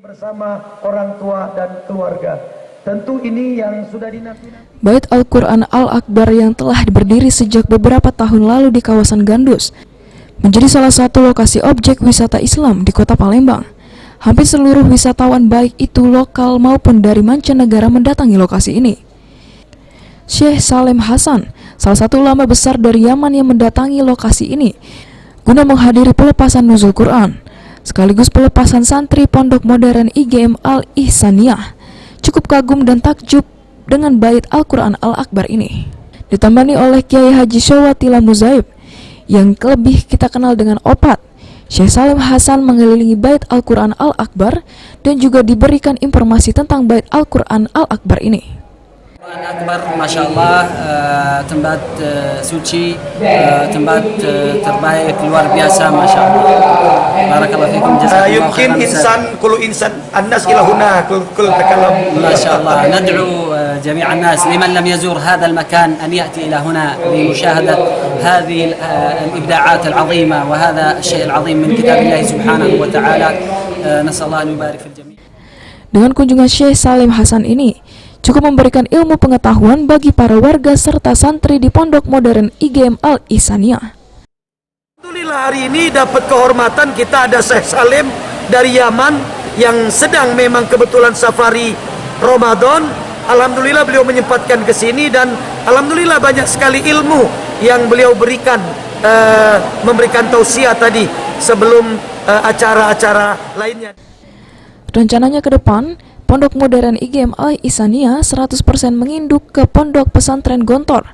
bersama orang tua dan keluarga. Tentu ini yang sudah dinanti-nanti. Bait Al-Quran Al-Akbar yang telah berdiri sejak beberapa tahun lalu di kawasan Gandus menjadi salah satu lokasi objek wisata Islam di kota Palembang. Hampir seluruh wisatawan baik itu lokal maupun dari mancanegara mendatangi lokasi ini. Syekh Salim Hasan, salah satu ulama besar dari Yaman yang mendatangi lokasi ini guna menghadiri pelepasan nuzul Quran sekaligus pelepasan santri Pondok Modern IGM Al-Ihsaniyah, cukup kagum dan takjub dengan bait Al-Quran Al-Akbar ini. Ditemani oleh Kiai Haji Syawatila Muzaib yang lebih kita kenal dengan Opat, Syekh Salim Hasan mengelilingi bait Al-Quran Al-Akbar dan juga diberikan informasi tentang bait Al-Quran Al-Akbar ini. Akbar, Masya Allah, tempat suci, tempat terbaik, luar biasa, Masya Allah. Barakallahu fikum, jazakumullah khairan. Yumkin insan, kullu insan, an-nas ila huna, kul takalam. Masya Allah, nad'u جميع الناس لمن لم يزور هذا المكان أن يأتي إلى هنا لمشاهدة هذه الإبداعات العظيمة وهذا الشيء العظيم من كتاب الله سبحانه وتعالى. نسأل الله أن يبارك في الجميع. Dengan kunjungan Syekh Salim Hasan ini cukup memberikan ilmu pengetahuan bagi para warga serta santri di Pondok Modern IGM Al-Ihsaniyah. Alhamdulillah hari ini dapat kehormatan kita ada Syekh Salim dari Yaman yang sedang memang kebetulan safari Ramadan. Alhamdulillah beliau menyempatkan ke sini dan alhamdulillah banyak sekali ilmu yang beliau berikan, memberikan tausiah tadi sebelum acara-acara lainnya. Rencananya ke depan Pondok Modern IGM Al-Ihsaniyah 100% menginduk ke Pondok Pesantren Gontor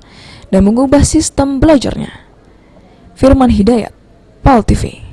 dan mengubah sistem belajarnya. Firman Hidayat, PAL TV.